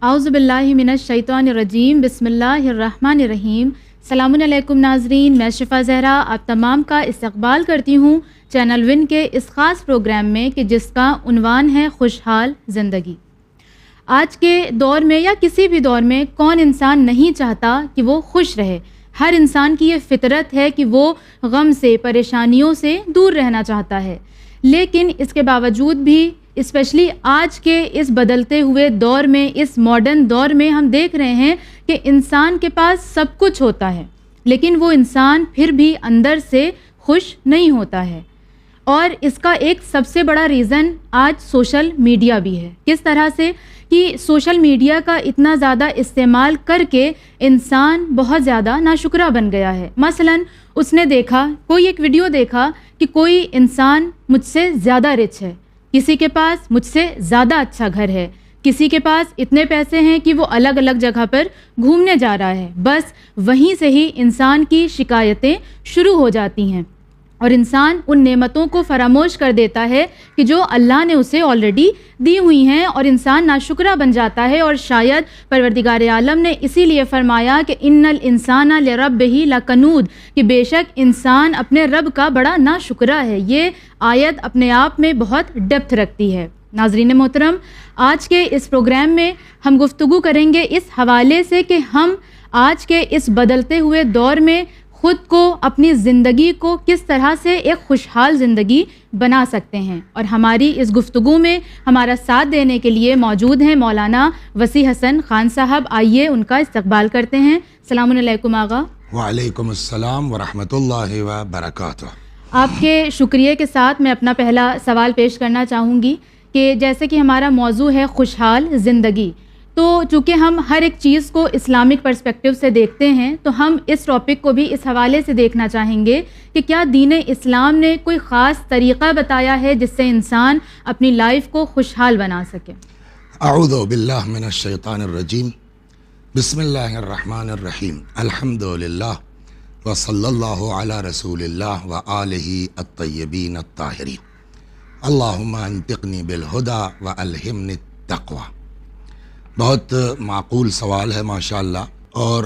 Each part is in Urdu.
اعوذ باللہ من الشیطان الرجیم، بسم اللہ الرحمن الرحیم۔ السلام علیکم ناظرین، میں شفا زہرا آپ تمام کا استقبال کرتی ہوں چینل ون کے اس خاص پروگرام میں کہ جس کا عنوان ہے خوشحال زندگی۔ آج کے دور میں یا کسی بھی دور میں کون انسان نہیں چاہتا کہ وہ خوش رہے؟ ہر انسان کی یہ فطرت ہے کہ وہ غم سے، پریشانیوں سے دور رہنا چاہتا ہے، لیکن اس کے باوجود بھی اسپیشلی آج کے اس بدلتے ہوئے دور میں، اس ماڈرن دور میں ہم دیکھ رہے ہیں کہ انسان کے پاس سب کچھ ہوتا ہے لیکن وہ انسان پھر بھی اندر سے خوش نہیں ہوتا ہے۔ اور اس کا ایک سب سے بڑا ریزن آج سوشل میڈیا بھی ہے۔ کس طرح سے کہ سوشل میڈیا کا اتنا زیادہ استعمال کر کے انسان بہت زیادہ ناشکرا بن گیا ہے۔ مثلاً اس نے دیکھا، کوئی ایک ویڈیو دیکھا کہ کوئی انسان مجھ سے زیادہ رچ ہے، کسی کے پاس مجھ سے زیادہ اچھا گھر ہے، کسی کے پاس اتنے پیسے ہیں کہ وہ الگ الگ جگہ پر گھومنے جا رہا ہے۔ بس وہیں سے ہی انسان کی شکایتیں شروع ہو جاتی ہیں اور انسان ان نعمتوں کو فراموش کر دیتا ہے کہ جو اللہ نے اسے آلریڈی دی ہوئی ہیں، اور انسان ناشکرا بن جاتا ہے۔ اور شاید پروردگار عالم نے اسی لیے فرمایا کہ ان الانسان لربہ لکنود، کہ بے شک انسان اپنے رب کا بڑا ناشکرا ہے۔ یہ آیت اپنے آپ میں بہت ڈیپتھ رکھتی ہے۔ ناظرین محترم، آج کے اس پروگرام میں ہم گفتگو کریں گے اس حوالے سے کہ ہم آج کے اس بدلتے ہوئے دور میں خود کو، اپنی زندگی کو کس طرح سے ایک خوشحال زندگی بنا سکتے ہیں۔ اور ہماری اس گفتگو میں ہمارا ساتھ دینے کے لیے موجود ہیں مولانا وسیع حسن خان صاحب۔ آئیے ان کا استقبال کرتے ہیں۔ السلام علیکم آغا۔ وعلیکم السلام ورحمۃ اللہ وبرکاتہ۔ آپ کے شکریہ کے ساتھ میں اپنا پہلا سوال پیش کرنا چاہوں گی کہ جیسے کہ ہمارا موضوع ہے خوشحال زندگی، تو چونکہ ہم ہر ایک چیز کو اسلامک پرسپیکٹیو سے دیکھتے ہیں تو ہم اس ٹاپک کو بھی اس حوالے سے دیکھنا چاہیں گے کہ کیا دین اسلام نے کوئی خاص طریقہ بتایا ہے جس سے انسان اپنی لائف کو خوشحال بنا سکے؟ اعوذ باللہ من الشیطان الرجیم، بسم اللہ الرحمن الرحیم، الحمد للہ وصلی اللہ علی رسول اللہ وآلہ الطیبین الطاہرین، اللہم انطقنی بالہدی والہمنی التقوی۔ بہت معقول سوال ہے ماشاءاللہ، اور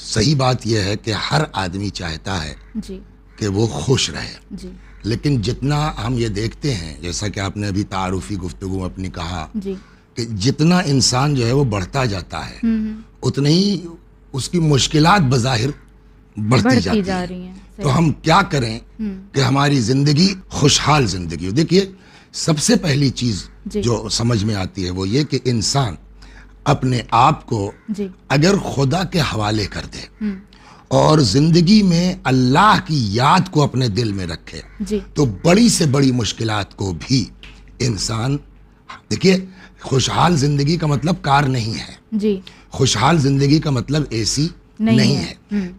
صحیح بات یہ ہے کہ ہر آدمی چاہتا ہے جی کہ وہ خوش رہے، جی لیکن جتنا ہم یہ دیکھتے ہیں، جیسا کہ آپ نے ابھی تعارفی گفتگو اپنی کہا جی کہ جتنا انسان جو ہے وہ بڑھتا جاتا ہے اتنے ہی اس کی مشکلات بظاہر بڑھتی جا رہی ہیں۔ تو ہم کیا کریں کہ ہماری زندگی خوشحال زندگی ہو؟ دیکھیے، سب سے پہلی چیز جو سمجھ میں آتی ہے وہ یہ کہ انسان اپنے آپ کو اگر خدا کے حوالے کر دے اور زندگی میں اللہ کی یاد کو اپنے دل میں رکھے تو بڑی سے بڑی مشکلات کو بھی انسان، دیکھیے خوشحال زندگی کا مطلب کار نہیں ہے، خوشحال زندگی کا مطلب اے سی نہیں ہے۔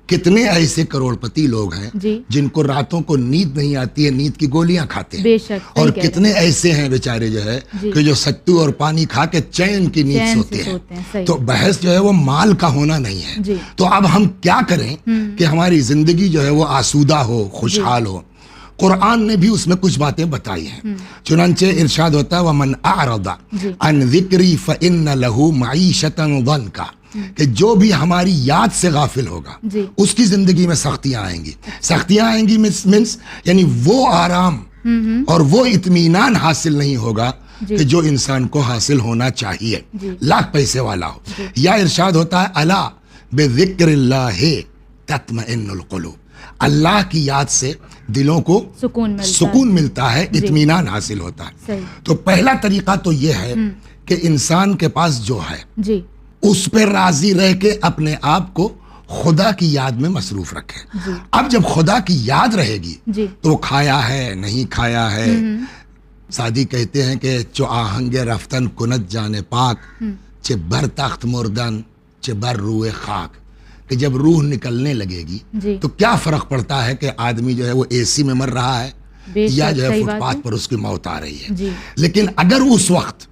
کتنے ایسے کروڑپتی لوگ ہیں جن کو راتوں کو نیند نہیں آتی ہے، نیند کی گولیاں کھاتے ہیں، اور کتنے ایسے ہیں بیچارے جو ہے کہ جو ستو اور پانی کھا کے چین کی نیند سوتے ہیں۔ تو بحث جو ہے وہ مال کا ہونا نہیں ہے۔ تو اب ہم کیا کریں کہ ہماری زندگی جو ہے وہ آسودہ ہو، خوشحال ہو؟ قرآن نے بھی اس میں کچھ باتیں بتائی ہیں، چنانچہ ارشاد ہوتا ہے وَمَنْ أَعْرَضَ عَنْ ذِكْرِي فَإِنَّ لَهُ مَعِيشَةً ضَنْكَ، کہ جو بھی ہماری یاد سے غافل ہوگا اس کی زندگی میں سختیاں آئیں گی۔ سختیاں آئیں گی مینس یعنی وہ آرام اور وہ اطمینان حاصل نہیں ہوگا کہ جو انسان کو حاصل ہونا چاہیے، لاکھ پیسے والا ہو۔ یا ارشاد ہوتا ہے الا بذکر اللہ تطمئن القلوب، اللہ کی یاد سے دلوں کو سکون ملتا ہے، اطمینان حاصل ہوتا ہے۔ تو پہلا طریقہ تو یہ ہے کہ انسان کے پاس جو ہے اس پہ راضی رہ کے اپنے آپ کو خدا کی یاد میں مصروف رکھے۔ اب جب خدا کی یاد رہے گی تو کھایا ہے نہیں کھایا ہے، سادی کہتے ہیں کہ چو آہنگ رفتن کنت جانے پاک، چے بر تخت مردن چے بر روح خاک، کہ جب روح نکلنے لگے گی تو کیا فرق پڑتا ہے کہ آدمی جو ہے وہ اے سی میں مر رہا ہے یا جو ہے فٹ پاتھ پر اس کی موت آ رہی ہے۔ لیکن اگر اس وقت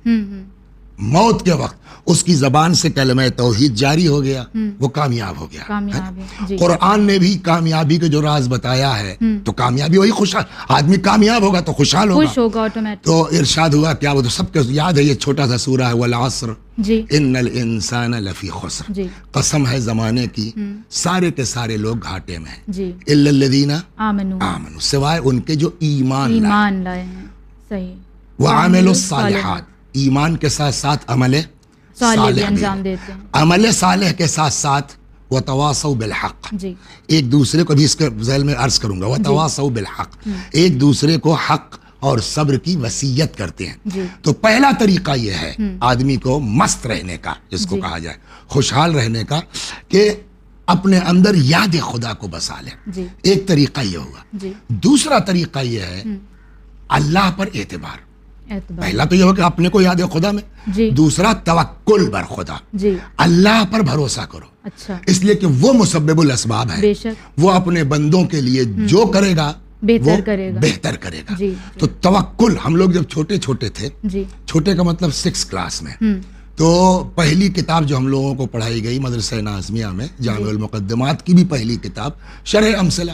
موت کے وقت اس کی زبان سے کلمہ توحید جاری ہو گیا, وہ کامیاب ہو گیا. قرآن نے بھی کامیابی کے جو راز بتایا ہے, تو کامیابی وہی خوشحال, آدمی کامیاب ہوگا تو خوشحال ہوگا. تو ارشاد ہوا کیا, وہ تو سب کے یاد ہے, یہ چھوٹا سا سورہ ہے, والعصر ان الانسان لفی خسر, قسم ہے زمانے کی سارے کے سارے لوگ گھاٹے میں ہیں, الا الذین آمنوا, سوائے ان کے جو ایمان لائے ہیں. صحیح. وعملوا الصالحات, ایمان کے ساتھ ساتھ عمل صالح انجام دیتے ہیں, عمل صالح کے ساتھ ساتھ وتواصوا بالحق, ایک دوسرے کو بھی اس کے ذیل میں عرض کروں گا, وتواصوا بالحق, ایک دوسرے کو حق اور صبر کی وصیت کرتے ہیں. تو پہلا طریقہ یہ ہے آدمی کو مست رہنے کا, جس کو کہا جائے خوشحال رہنے کا, کہ اپنے اندر یاد خدا کو بسا لے. ایک طریقہ یہ ہوا. دوسرا طریقہ یہ ہے اللہ پر اعتبار. پہلا تو یہ ہو کہ اپنے کو یاد ہے خدا میں, دوسرا توکل بر خدا, اللہ پر بھروسہ کرو. اس لیے کہ وہ مسبب الاسباب ہے, وہ اپنے بندوں کے لیے جو کرے گا بہتر کرے گا. تو توکل, ہم لوگ جب چھوٹے چھوٹے تھے, چھوٹے کا مطلب 6 کلاس میں, تو پہلی کتاب جو ہم لوگوں کو پڑھائی گئی مدرسہ نازمیہ میں, جامع المقدمات کی بھی پہلی کتاب شرح امثلہ.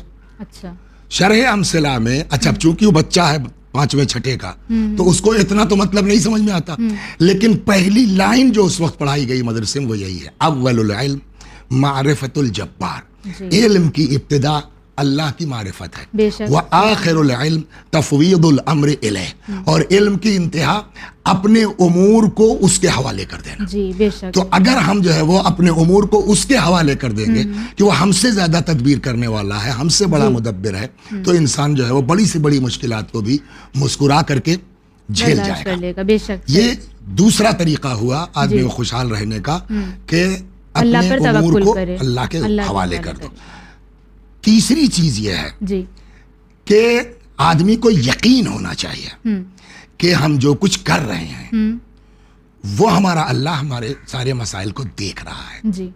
شرح امثلہ میں, اچھا چونکہ وہ بچہ ہے 5ویں 6 کا, تو اس کو اتنا تو مطلب نہیں سمجھ میں آتا, لیکن پہلی لائن جو اس وقت پڑھائی گئی مدرسے میں وہ یہی ہے, اول العلم معرفت الجبار, علم کی ابتدا اللہ کی معرفت ہے, وآخر العلم تفویض الامر الیہ, اور علم کی انتہا اپنے امور کو اس کے حوالے کر دینا. تو اگر ہم جو ہے وہ اپنے امور کو اس کے حوالے کر دیں گے کہ وہ ہم سے زیادہ تدبیر کرنے والا ہے, ہم سے بڑا مدبر ہے, تو انسان جو ہے وہ بڑی سے بڑی مشکلات کو بھی مسکرا کر کے جھیل جائے گا. یہ دوسرا طریقہ ہوا آدمی کو خوشحال رہنے کا, کہ اپنے امور کو اللہ کے حوالے کر دو. تیسری چیز یہ ہے کہ آدمی کو یقین ہونا چاہیے کہ ہم جو کچھ کر رہے ہیں وہ ہمارا اللہ ہمارے سارے مسائل کو دیکھ رہا ہے.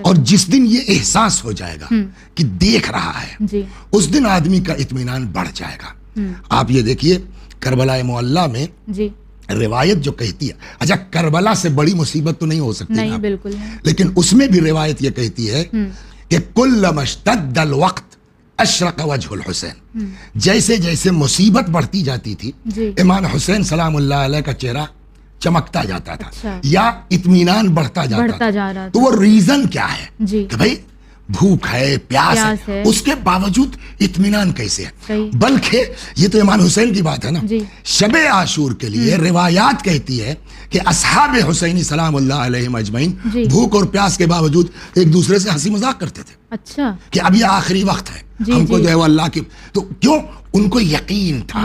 اور جس دن یہ احساس ہو جائے گا کہ دیکھ رہا ہے, اس دن آدمی کا اطمینان بڑھ جائے گا. آپ یہ دیکھیے کربلا معلیٰ میں روایت جو کہتی ہے, اچھا کربلا سے بڑی مصیبت تو نہیں ہو سکتی, بالکل, لیکن اس میں بھی روایت یہ کہتی ہے کہ کلما اشتد الوقت اشرق وجہ الحسین, جیسے جیسے مصیبت بڑھتی جاتی تھی امام حسین سلام اللہ علیہ کا چہرہ چمکتا جاتا تھا, یا اطمینان بڑھتا جاتا تھا. تو وہ ریزن کیا ہے کہ بھائی بھوک ہے, پیاس ہے, اس کے باوجود اطمینان کیسے ہے. بلکہ یہ تو امام حسین کی بات ہے نا, شب عاشور کے لیے روایات کہتی ہے کہ اصحاب حسینی سلام اللہ علیہم اجمعین بھوک اور پیاس کے باوجود ایک دوسرے سے ہنسی مذاق کرتے تھے. اچھا, کہ اب یہ آخری وقت ہے, ہم کو جو ہے وہ اللہ کی, تو کیوں, ان کو یقین تھا,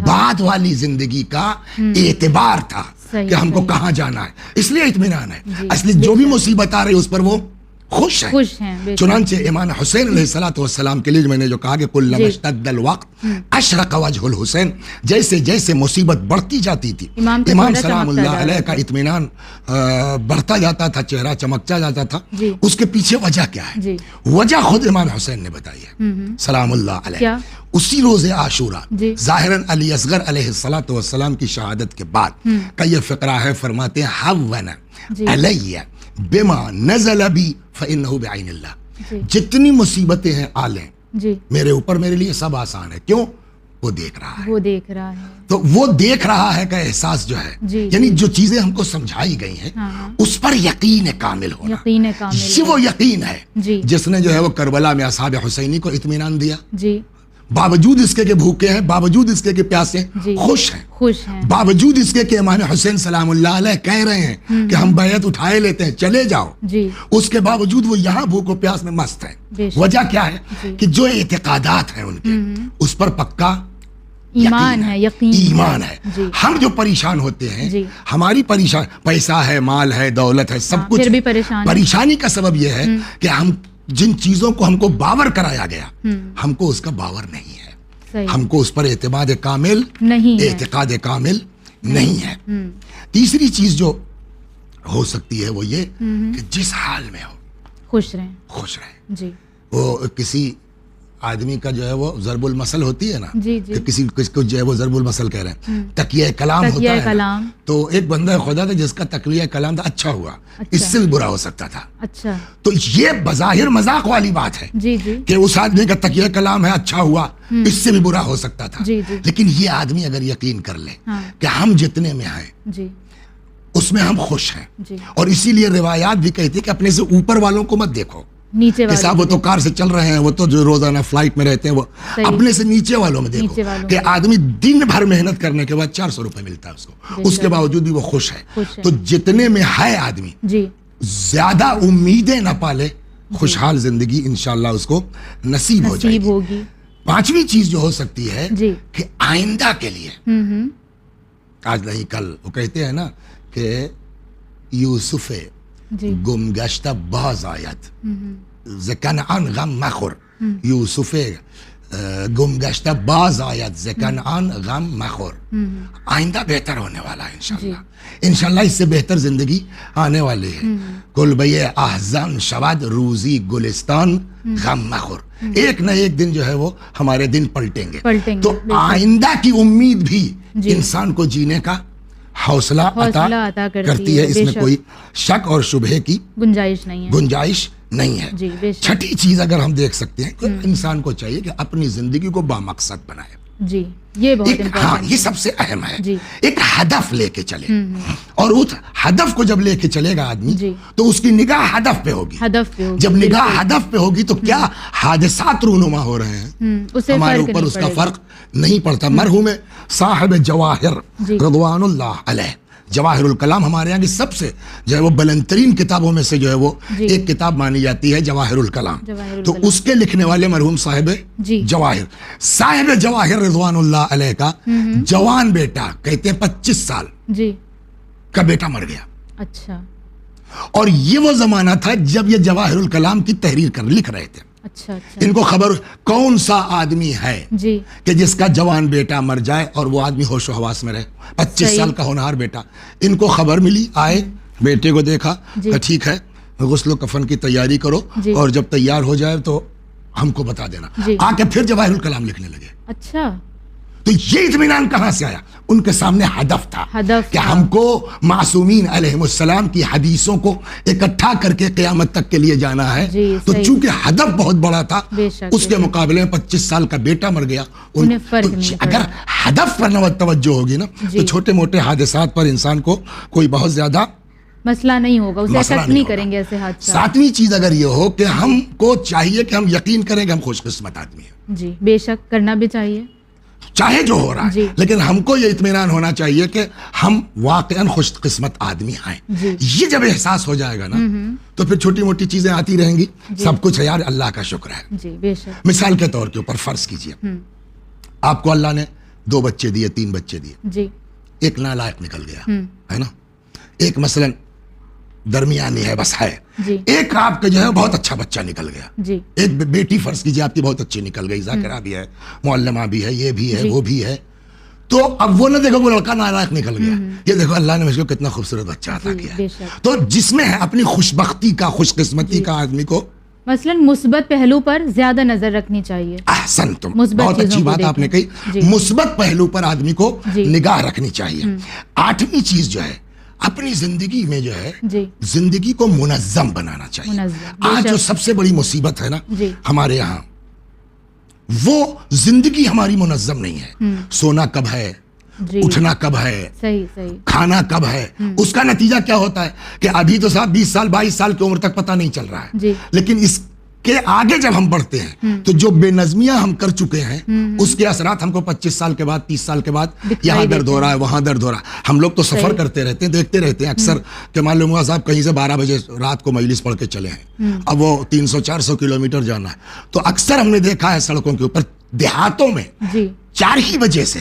بعد والی زندگی کا اعتبار تھا کہ ہم کو کہاں جانا ہے, اس لیے اطمینان ہے. اصلی جو بھی مصیبت آ رہی ہے اس پر وہ خوش ہیں. چنانچہ امام حسین علیہ الصلوۃ والسلام کے لیے میں نے جو کہا کہ کلما اشتد الوقت اشرق وجہ الحسین, جیسے جیسے مصیبت بڑھتی جاتی تھی امام سلام اللہ علیہ کا اطمینان بڑھتا جاتا تھا, چہرہ چمکتا جاتا تھا. اس کے پیچھے وجہ کیا ہے, وجہ خود امام حسین نے بتائی ہے سلام اللہ علیہ. اسی روز عاشورہ ظاہراً علی اصغر علیہ الصلوۃ والسلام کی شہادت کے بعد کا یہ فقرہ ہے, فرماتے ہیں حون علی بما نزل بی فإنہ بعین اللہ, جتنی مصیبتیں ہیں آلیں میرے اوپر, میرے لیے سب آسان ہے. کیوں, وہ دیکھ رہا ہے. تو وہ دیکھ رہا ہے کا احساس جو ہے, یعنی جو چیزیں ہم کو سمجھائی گئی ہیں اس پر یقین کامل ہونا, یہ وہ یقین ہے جس نے جو ہے وہ کربلا میں اصحاب حسینی کو اطمینان دیا. باوجود اس کے کہ بھوکے ہیں, باوجود اس کے کہ پیاسے ہیں, خوش ہیں, باوجود اس کے کہ امام حسین سلام اللہ علیہ کہہ رہے ہیں کہ ہم بیعت اٹھائے لیتے ہیں, چلے جاؤ, اس کے باوجود وہ یہاں بھوک و پیاس میں مست ہیں. وجہ کیا ہے کہ جو اعتقادات ہیں ان کے اس پر پکا ایمان ہے. ہم جو پریشان ہوتے ہیں, ہماری پیسہ ہے, مال ہے, دولت ہے, سب کچھ, پریشانی کا سبب یہ ہے کہ ہم جن چیزوں کو ہم کو باور کرایا گیا ہم کو اس کا باور نہیں ہے, ہم کو اس پر اعتماد کامل اعتقاد کامل نہیں ہے. تیسری چیز جو ہو سکتی ہے وہ یہ کہ جس حال میں ہو خوش رہیں. وہ کسی آدمی کا جو ہے وہ ضرب المثل ہوتی ہے نا جی جی کہ کسی کو جو ہے وہ ضرب المثل کہہ رہے ہیں, تکیہ کلام ہوتا ہے نا, تو ایک بندہ خدا تھا جس کا تکیہ کلام تھا اچھا ہوا, اس سے بھی برا ہو سکتا تھا. اچھا, تو یہ بظاہر مذاق والی بات ہے جی جی کہ اس آدمی کا تکیہ کلام ہے اچھا ہوا, اس سے بھی برا ہو سکتا تھا. جی جی لیکن یہ آدمی اگر یقین کر لے کہ ہم جتنے میں ہیں جی اس میں ہم خوش ہیں, جی, اور اسی لیے روایات بھی کہتی ہے کہ اپنے سے اوپر والوں کو مت دیکھو, نیچے کہ صاحب وہ تو کار سے چل رہے ہیں, وہ تو جو روزانہ فلائٹ میں رہتے ہیں, وہ اپنے سے نیچے والوں میں دیکھو کہ آدمی دن بھر محنت کرنے کے بعد 400 روپے ملتا ہے اس کو, اس کے باوجود بھی وہ خوش ہے. تو جتنے میں ہے آدمی زیادہ امیدیں نہ پالے, خوشحال زندگی انشاءاللہ اس کو نصیب ہو جائے گی. پانچویں چیز جو ہو سکتی ہے کہ آئندہ کے لیے, آج نہیں کل, وہ کہتے ہیں نا کہ یوسف گمگشتہ باز آید ز کنعان غم مخور, یوسف گمگشتہ باز آید ز کنعان غم مخور. آئندہ بہتر ہونے والا ہے انشاءاللہ, انشاءاللہ اس سے بہتر زندگی آنے والی ہے. کل بے احزان شود روزی گلستان غم مخور, ایک نہ ایک دن جو ہے وہ ہمارے دن پلٹیں گے. تو آئندہ کی امید بھی انسان کو جینے کا حوصلہ عطا کرتی ہے, اس میں کوئی شک اور شبہ کی گنجائش نہیں ہے. چھٹی چیز اگر ہم دیکھ سکتے ہیں کہ انسان کو چاہیے کہ اپنی زندگی کو بامقصد بنائے. جی, یہ بہت ہاں, یہ سب سے اہم ہے. ایک ہدف لے کے چلے, اور اس ہدف کو جب لے کے چلے گا آدمی تو اس کی نگاہ ہدف پہ ہوگی. جب نگاہ ہدف پہ ہوگی تو کیا حادثات رونما ہو رہے ہیں ہمارے اوپر اس کا فرق نہیں پڑتا. مرحوم صاحب جواہر رضوان اللہ علیہ, جواہر الکلام ہمارے یہاں کی سب سے جو ہے وہ بلند ترین کتابوں میں سے جو ہے وہ ایک کتاب مانی جاتی ہے جواہر الکلام. تو اس کے لکھنے والے مرحوم صاحب جواہر رضوان اللہ علیہ کا جوان بیٹا, کہتے ہیں 25 سال کا بیٹا مر گیا. اچھا, اور یہ وہ زمانہ تھا جب یہ جواہر الکلام کی تحریر لکھ رہے تھے. اچھا, ان کو خبر کون سا آدمی ہے کہ جس کا جوان بیٹا مر جائے اور وہ آدمی ہوش و حواس میں رہے. 25 سال کا ہونہار بیٹا, ان کو خبر ملی, آئے بیٹے کو دیکھا, ٹھیک ہے غسل و کفن کی تیاری کرو, اور جب تیار ہو جائے تو ہم کو بتا دینا. آ کے پھر جواہر الکلام لکھنے لگے. اچھا, تو یہ اطمینان کہاں سے آیا؟ ان کے سامنے ہدف تھا کہ ہم کو معصومین علیہم السلام کی حدیثوں کو اکٹھا کر کے قیامت تک کے لیے جانا ہے. تو چونکہ ہدف بہت بڑا تھا, اس کے مقابلے میں 25 سال کا بیٹا مر گیا. اگر ہدف پر توجہ ہوگی نا تو چھوٹے موٹے حادثات پر انسان کو کوئی بہت زیادہ مسئلہ نہیں ہوگا, اسے افیکٹ نہیں کریں گے ایسے حادثات. ساتویں چیز اگر یہ ہو کہ ہم کو چاہیے کہ ہم یقین کریں کہ ہم خوش قسمت آدمی ہیں. جی, بے شک کرنا بھی چاہیے, چاہے جو ہو رہا ہے, لیکن ہم کو یہ اطمینان ہونا چاہیے کہ ہم واقعاً خوش قسمت آدمی ہیں. یہ جب احساس ہو جائے گا نا تو پھر چھوٹی موٹی چیزیں آتی رہیں گی. سب کچھ ہے یار, اللہ کا شکر ہے. جی, بے شک. مثال کے طور کے اوپر فرض کیجئے آپ کو اللہ نے 2 بچے دیے, 3 بچے دیے, ایک نالائق نکل گیا ہے نا, ایک مثلاً درمیانی ہے بس ہے, ایک آپ کا جو ہے بہت اچھا بچہ نکل گیا, ایک بیٹی فرض کیجئے آپ کی بہت اچھی نکل گئی, ذاکرہ بھی ہے, معلمہ بھی ہے, یہ بھی ہے, وہ بھی ہے. تو اب وہ نہ دیکھو وہ لڑکا نالائق نکل گیا, یہ دیکھو اللہ نے مجھ کو کتنا خوبصورت بچہ عطا کیا. تو جس میں ہے اپنی خوش بختی کا, خوش قسمتی کا آدمی کو مثلاً مثبت پہلو پر زیادہ نظر رکھنی چاہیے. احسن, تم بہت اچھی بات آپ نے کہی, مثبت پہلو پر آدمی کو نگاہ رکھنی چاہیے. 8ویں چیز جو ہے اپنی زندگی میں جو ہے زندگی کو منظم بنانا چاہیے. آج جو سب سے بڑی مصیبت ہے نا ہمارے یہاں, وہ زندگی ہماری منظم نہیں ہے. سونا کب ہے, اٹھنا کب ہے, کھانا کب ہے, اس کا نتیجہ کیا ہوتا ہے کہ ابھی تو صاحب 20 سال 22 سال کی عمر تک پتہ نہیں چل رہا ہے, لیکن اس کے آگے جب ہم بڑھتے ہیں تو جو بے نظمیاں ہم کر چکے ہیں اس کے اثرات ہم کو 25 سال کے بعد 30 سال کے بعد یہاں درد ہو رہا ہے, وہاں درد ہو رہا ہے. ہم لوگ تو سفر کرتے رہتے ہیں, دیکھتے رہتے ہیں اکثر کہ معلوم ہوا صاحب کہیں سے 12 بجے رات کو مجلس پڑھ کے چلے ہیں, اب وہ 300-400 کلومیٹر جانا ہے. تو اکثر ہم نے دیکھا ہے سڑکوں کے اوپر دیہاتوں میں 4 ہی بجے سے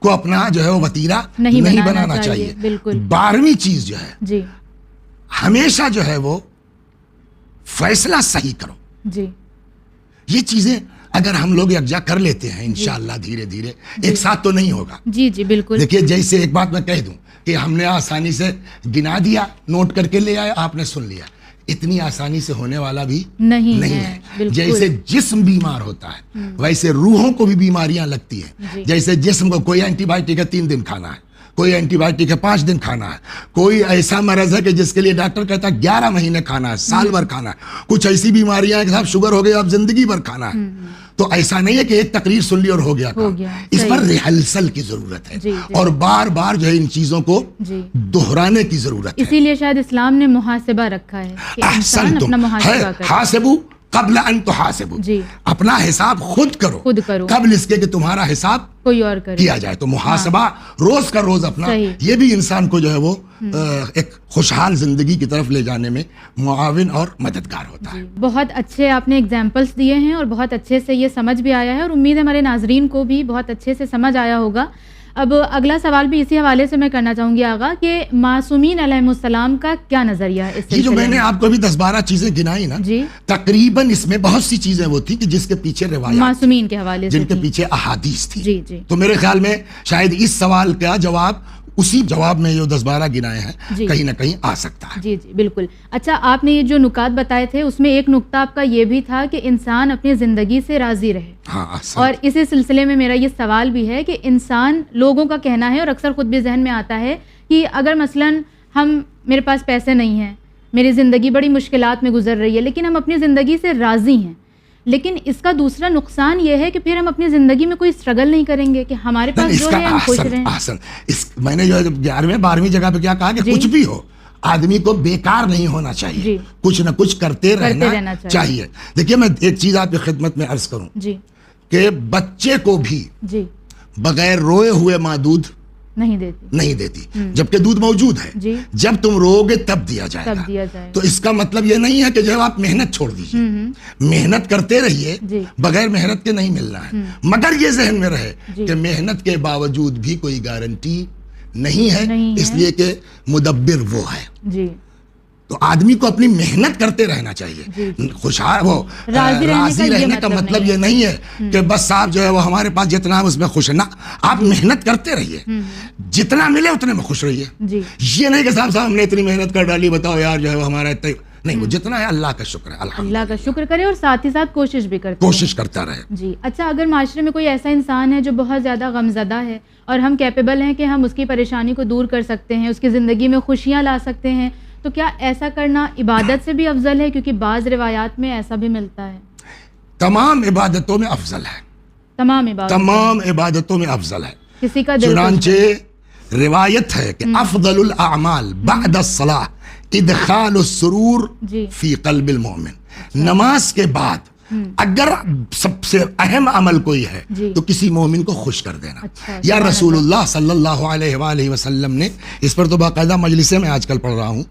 کو اپنا جو ہے وہ وتیرہ نہیں بنانا چاہیے. بالکل. 12ویں چیز جو ہے جی ہمیشہ جو ہے وہ فیصلہ صحیح کرو. جی یہ چیزیں اگر ہم لوگ یکجا کر لیتے ہیں انشاءاللہ دھیرے دھیرے ایک ساتھ تو نہیں ہوگا. جی جی بالکل. دیکھیے جیسے ایک بات میں کہہ دوں کہ ہم نے آسانی سے گنا دیا, نوٹ کر کے لے آئے, آپ نے سن لیا, اتنی آسانی سے ہونے والا بھی نہیں ہے. جیسے جسم بیمار ہوتا ہے ویسے روحوں کو بھی بیماریاں لگتی ہیں. جیسے جسم کو کوئی اینٹی بائیوٹک ہے 3 دن کھانا ہے, کوئی اینٹی بائیوٹک ہے 5 دن کھانا ہے, کوئی ایسا مرض ہے کہ جس کے لیے ڈاکٹر کہتا ہے 11 مہینے کھانا ہے, سال بھر کھانا ہے. کچھ ایسی بیماریاں ہیں کہ صاحب شوگر ہو گئی اب زندگی بھر کھانا ہے. تو ایسا نہیں ہے کہ ایک تقریر سن لی اور ہو گیا کام. اس پر ریہرسل کی ضرورت ہے اور بار بار جو ہے ان چیزوں کو دہرانے کی ضرورت ہے. اسی لیے شاید اسلام نے محاسبہ رکھا ہے کہ انسان اپنا محاسبہ کرے. حاسبو قبل ان تحاسبو, اپنا حساب خود کرو قبل اس کے کہ تمہارا حساب کوئی اور کرے کیا جائے. تو محاسبہ روز کا روز اپنا, یہ بھی انسان کو جو ہے وہ ایک خوشحال زندگی کی طرف لے جانے میں معاون اور مددگار ہوتا ہے. بہت اچھے آپ نے ایگزامپلس دیے ہیں اور بہت اچھے سے یہ سمجھ بھی آیا ہے اور امید ہے ہمارے ناظرین کو بھی بہت اچھے سے سمجھ آیا ہوگا. اب اگلا سوال بھی اسی حوالے سے میں کرنا چاہوں گی آغا کہ معصومین علیہ السلام کا کیا نظریہ ہے اس سلسلے میں؟ جو میں نے آپ کو بھی 10-12 چیزیں گنائی نا, تقریباً اس میں بہت سی چیزیں وہ تھی کہ جس کے پیچھے روایات معصومین کے حوالے سے جن کے پیچھے احادیث تھی. جی جی. تو میرے خیال میں شاید اس سوال کا جواب اسی جواب میں جو 10-12 گنائے ہیں کہیں نہ کہیں آ سکتا ہے. جی جی بالکل. اچھا آپ نے یہ جو نکات بتائے تھے اس میں ایک نقطہ آپ کا یہ بھی تھا کہ انسان اپنی زندگی سے راضی رہے. اور اسی سلسلے میں میرا یہ سوال بھی ہے کہ انسان, لوگوں کا کہنا ہے اور اکثر خود بھی ذہن میں آتا ہے کہ اگر مثلاً میرے پاس پیسے نہیں ہیں, میری زندگی بڑی مشکلات میں گزر رہی ہے, لیکن ہم اپنی زندگی سے راضی ہیں, لیکن اس کا دوسرا نقصان یہ ہے کہ پھر ہم اپنی زندگی میں کوئی اسٹرگل نہیں کریں گے کہ ہمارے پاس جو ہے ہم خوش رہیں. میں نے جو 11ویں 12ویں جگہ پہ کیا کہا کہ کچھ بھی ہو آدمی کو بیکار نہیں ہونا چاہیے, کچھ نہ کچھ کرتے رہنا چاہیے. دیکھیے میں ایک چیز آپ کی خدمت میں عرض کروں کہ بچے کو بھی بغیر روئے ہوئے ماں دودھ نہیں دیتی جبکہ دودھ موجود ہے. جب تم رو گے تب دیا جائے گا. تو اس کا مطلب یہ نہیں ہے کہ جب آپ محنت چھوڑ دیجیے, محنت کرتے رہیے, بغیر محنت کے نہیں ملنا ہے, مگر یہ ذہن میں رہے کہ محنت کے باوجود بھی کوئی گارنٹی نہیں ہے, اس لیے کہ مدبر وہ ہے. تو آدمی کو اپنی محنت کرتے رہنا چاہیے. خوشحال وہ راضی رہنے کا مطلب یہ نہیں ہے کہ بس صاحب جو ہے وہ ہمارے پاس جتنا ہے اس میں خوش ہے نا, آپ محنت کرتے رہیے, جتنا ملے اتنے میں خوش رہیے. یہ نہیں کہ صاحب ہم نے اتنی محنت کر ڈالی, بتاؤ یار جو ہے وہ ہمارا نہیں, وہ جتنا ہے اللہ کا شکر ہے, اللہ کا شکر کرے اور ساتھ ہی ساتھ کوشش کرتا رہے. جی اچھا, اگر معاشرے میں کوئی ایسا انسان ہے جو بہت زیادہ غمزدہ ہے اور ہم کیپیبل ہیں کہ ہم اس کی پریشانی کو دور کر سکتے ہیں, اس کی زندگی میں خوشیاں لا سکتے ہیں, تو کیا ایسا کرنا عبادت سے بھی افضل ہے؟ کیونکہ بعض روایات میں ایسا بھی ملتا ہے. تمام عبادتوں میں افضل ہے, تمام عبادتوں میں افضل ہے. کسی کا چنانچہ روایت ہے کہ افضل الاعمال بعد الصلاۃ ادخال السرور فی قلب المؤمن. نماز کے بعد اگر سب سے اہم عمل کوئی ہے تو کسی مومن کو خوش کر دینا. یا رسول اللہ صلی اللہ علیہ وآلہ وسلم نے اس پر تو باقاعدہ مجلسیں میں آج کل پڑھ رہا ہوں,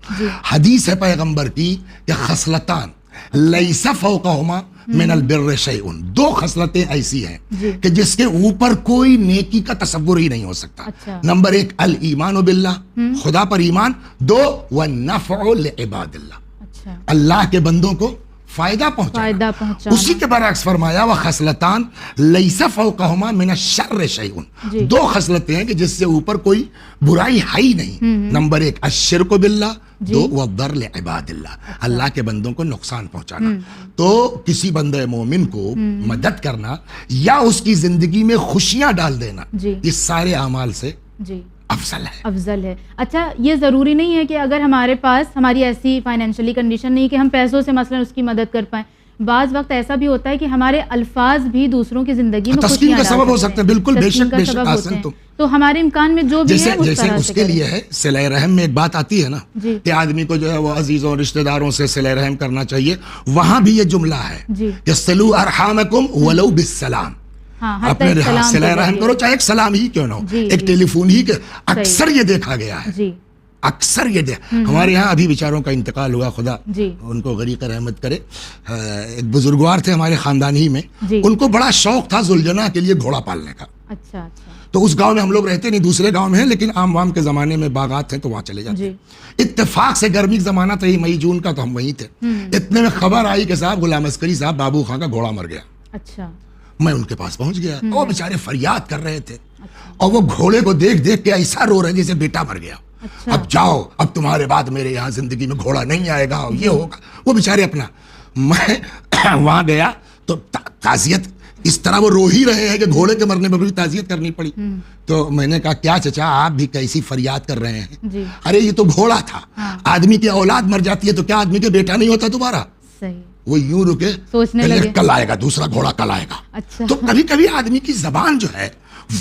حدیث ہے پیغمبر کی کہ خصلتان لیس فوقہما من البر شیء, 2 خصلتیں ایسی ہیں کہ جس کے اوپر کوئی نیکی کا تصور ہی نہیں ہو سکتا. نمبر 1 الایمان باللہ, خدا پر ایمان. 2 والنفع لعباد اللہ, اللہ کے بندوں کو فائدہ پہنچانا. اسی کے برعکس فرمایا وخصلتان لیس فوقہما من الشر شیء, 2 خصلتیں ہیں کہ جس سے اوپر کوئی برائی ہے ہی نہیں. نمبر 1 الشرک باللہ, 2 والضر لعباد اللہ, اللہ کے بندوں کو نقصان پہنچانا. تو کسی بندے مومن کو مدد کرنا یا اس کی زندگی میں خوشیاں ڈال دینا, یہ سارے اعمال سے افضل ہے. اچھا, یہ ضروری نہیں ہے کہ اگر ہمارے پاس ہماری ایسی فائنینشلی کنڈیشن نہیں کہ ہم پیسوں سے مثلا اس کی مدد کر پائیں. بعض وقت ایسا بھی ہوتا ہے کہ ہمارے الفاظ بھی دوسروں کی زندگی میں تسکین کا سبب ہو سکتے ہیں. بالکل, بے شک آسن. تو ہمارے امکان میں جو بھی ہے جیسے اس کے لیے ہے صلہ رحم میں ایک بات آتی ہے نا کہ آدمی کو جو ہے وہ عزیزوں رشتہ داروں سے صلہ رحم کرنا چاہیے. وہاں بھی یہ جملہ ہے کہ صلوا ارحامکم ولو بالسلام, اپنے صلہ رحم کرو چاہے ایک سلام ہی کیوں نہ ہو, ایک ٹیلی فون ہی. اکثر یہ دیکھا گیا ہے, اکثر یہ ہمارے یہاں ابھی بیچاروں کا انتقال ہوا, خدا ان کو غریق رحمت کرے. ایک بزرگوار تھے ہمارے خاندان ہی میں, ان کو بڑا شوق تھا زلجنا کے لیے گھوڑا پالنے کا. اچھا اچھا. تو اس گاؤں میں ہم لوگ رہتے نہیں, دوسرے گاؤں میں ہیں, لیکن عام وام کے زمانے میں باغات ہیں تو وہاں چلے جاتے ہیں. اتفاق سے گرمی کا زمانہ تھا, یہ مئی جون کا, تو ہم وہیں تھے. اتنے میں خبر آئی کہ صاحب غلام عسکری صاحب بابو خان کا گھوڑا مر گیا. اچھا. میں ان کے پاس پہنچ گیا, وہ بیچارے فریاد کر رہے تھے, اور وہ گھوڑے کو دیکھ دیکھ کے ایسا رو رہے جیسے بیٹا مر گیا. اب جاؤ, اب تمہارے بعد میرے یہاں زندگی میں گھوڑا نہیں آئے گا, یہ ہوگا. وہ بیچارے اپنا, میں وہاں گیا تو تعزیت اس طرح وہ رو ہی رہے ہیں کہ گھوڑے کے مرنے پر بھی تعزیت کرنی پڑی. تو میں نے کہا کیا چچا آپ بھی کیسی فریاد کر رہے ہیں؟ ارے یہ تو گھوڑا تھا, آدمی کی اولاد مر جاتی ہے تو کیا آدمی کے بیٹا نہیں ہوتا دوبارہ؟ وہ یوں رکے, کل آئے گا دوسرا گھوڑا, کل آئے گا. تو کبھی کبھی آدمی کی زبان جو ہے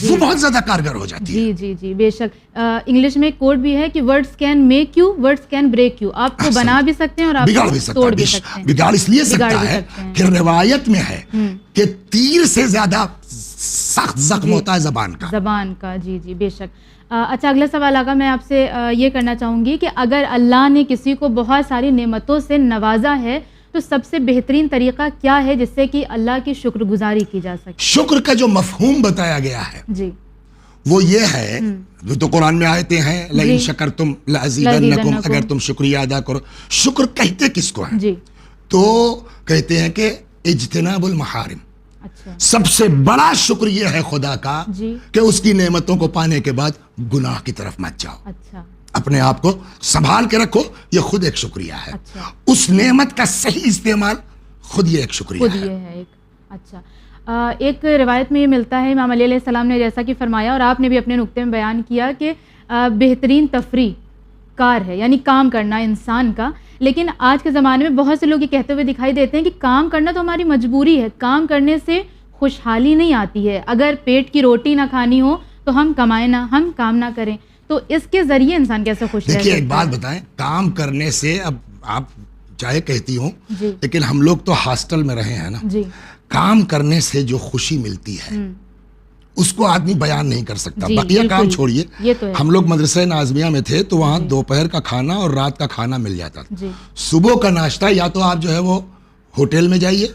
وہ بہت زیادہ کارگر ہو جاتی ہے. جی جی جی بے شک. انگلش میں ایک کوڈ بھی ہے کہ words can make you, words can break you. آپ کو بنا بھی سکتے ہیں اور آپ کو توڑ بھی سکتے ہیں. بگاڑ اس لیے سکتا ہے کہ روایت میں ہے کہ تیر سے زیادہ سخت زخم ہوتا ہے زبان کا. جی جی بے شک. اچھا, اگلا سوال آگا میں آپ سے یہ کرنا چاہوں گی کہ اگر اللہ نے کسی کو بہت ساری نعمتوں سے نوازا ہے تو سب سے بہترین طریقہ کیا ہے جس سے کہ اللہ کی شکر گزاری کی جا سکے؟ شکر کا جو مفہوم بتایا گیا ہے جی وہ یہ ہے, جو تو قرآن میں آیتیں ہیں, لئن شکرتم لازیدنکم, اگر تم شکریہ ادا کرو. شکر کہتے کس کو ہیں؟ جی تو کہتے ہیں کہ اجتناب المحارم. اچھا. سب سے بڑا شکر یہ ہے خدا کا کہ اس کی نعمتوں کو پانے کے بعد گناہ کی طرف مت جاؤ. اچھا. اپنے آپ کو سنبھال کے رکھو, یہ خود ایک شکریہ ہے. اچھا. اس نعمت کا صحیح استعمال خود یہ ایک شکریہ ہے. اچھا. ایک روایت میں یہ ملتا ہے, امام علیہ السلام نے جیسا کہ فرمایا اور آپ نے بھی اپنے نقطے میں بیان کیا کہ بہترین تفریح کار ہے, یعنی کام کرنا انسان کا. لیکن آج کے زمانے میں بہت سے لوگ یہ کہتے ہوئے دکھائی دیتے ہیں کہ کام کرنا تو ہماری مجبوری ہے, کام کرنے سے خوشحالی نہیں آتی ہے. اگر پیٹ کی روٹی نہ کھانی ہو تو ہم کمائیں نہ, ہم کام نہ کریں. تو اس کے ذریعے انسان کیسے خوش رہ سکتا ہے؟ دیکھیے ایک بات بتائیں, کام کرنے سے, اب آپ چاہے کہتی ہوں لیکن ہم لوگ تو ہاسٹل میں رہے ہیں نا, کام کرنے سے جو خوشی ملتی ہے اس کو آدمی بیان نہیں کر سکتا. بقیہ کام چھوڑیے, ہم لوگ مدرسہ نازمیہ میں تھے تو وہاں دوپہر کا کھانا اور رات کا کھانا مل جاتا تھا. صبح کا ناشتہ یا تو آپ جو ہے وہ ہوٹل میں جائیے,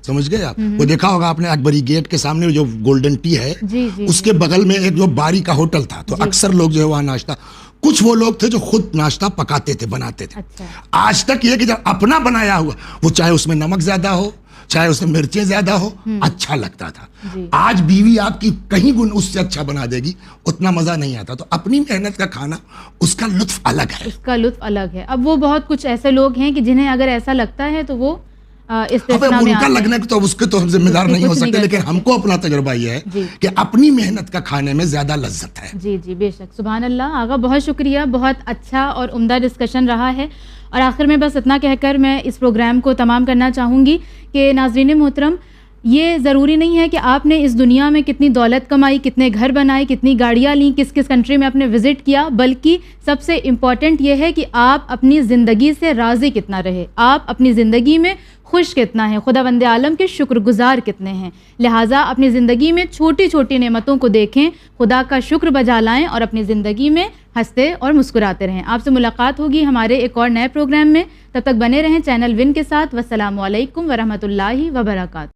سمجھ گئے آپ, وہ دیکھا ہوگا آپ نے اکبری گیٹ کے سامنے جو گولڈن ٹی ہے اس کے بغل میں ایک جو باری کا ہوٹل تھا, تو اکثر لوگ جو ہے وہاں ناشتہ, کچھ وہ لوگ تھے جو خود ناشتہ پکاتے تھے, بناتے تھے. آج تک یہ کہ جب اپنا بنایا ہوا, وہ چاہے اس میں نمک زیادہ ہو, چاہے اس میں مرچیں زیادہ ہو, اچھا لگتا تھا. آج بیوی آپ کی کہیں اس سے اچھا بنا دے گی, اتنا مزہ نہیں آتا. تو اپنی محنت کا کھانا اس کا لطف الگ ہے, اس کا لطف الگ ہے. اب وہ بہت کچھ ایسے لوگ ہیں کہ جنہیں اگر ایسا لگتا ہے تو وہ ان کا لگنے کو تو اس کے تو ہم ذمہ دار نہیں ہو سکتے, لیکن ہم کو اپنا تجربہ یہ ہے کہ اپنی محنت کا کھانے میں زیادہ لذت ہے. جی جی بے شک. سبحان اللہ. آغا بہت شکریہ, بہت اچھا اور عمدہ ڈسکشن رہا ہے. اور آخر میں بس اتنا کہہ کر میں اس پروگرام کو تمام کرنا چاہوں گی کہ ناظرین محترم, یہ ضروری نہیں ہے کہ آپ نے اس دنیا میں کتنی دولت کمائی, کتنے گھر بنائے, کتنی گاڑیاں لیں, کس کس کنٹری میں آپ نے وزٹ کیا, بلکہ سب سے امپورٹنٹ یہ ہے کہ آپ اپنی زندگی سے راضی کتنا رہے, آپ اپنی زندگی میں خوش کتنا ہے, خدا بند عالم کے شکر گزار کتنے ہیں. لہٰذا اپنی زندگی میں چھوٹی چھوٹی نعمتوں کو دیکھیں, خدا کا شکر بجا لائیں اور اپنی زندگی میں ہنستے اور مسکراتے رہیں. آپ سے ملاقات ہوگی ہمارے ایک اور نئے پروگرام میں. تب تک بنے رہیں چینل ون کے ساتھ. والسلام علیکم ورحمۃ اللہ وبرکاتہ.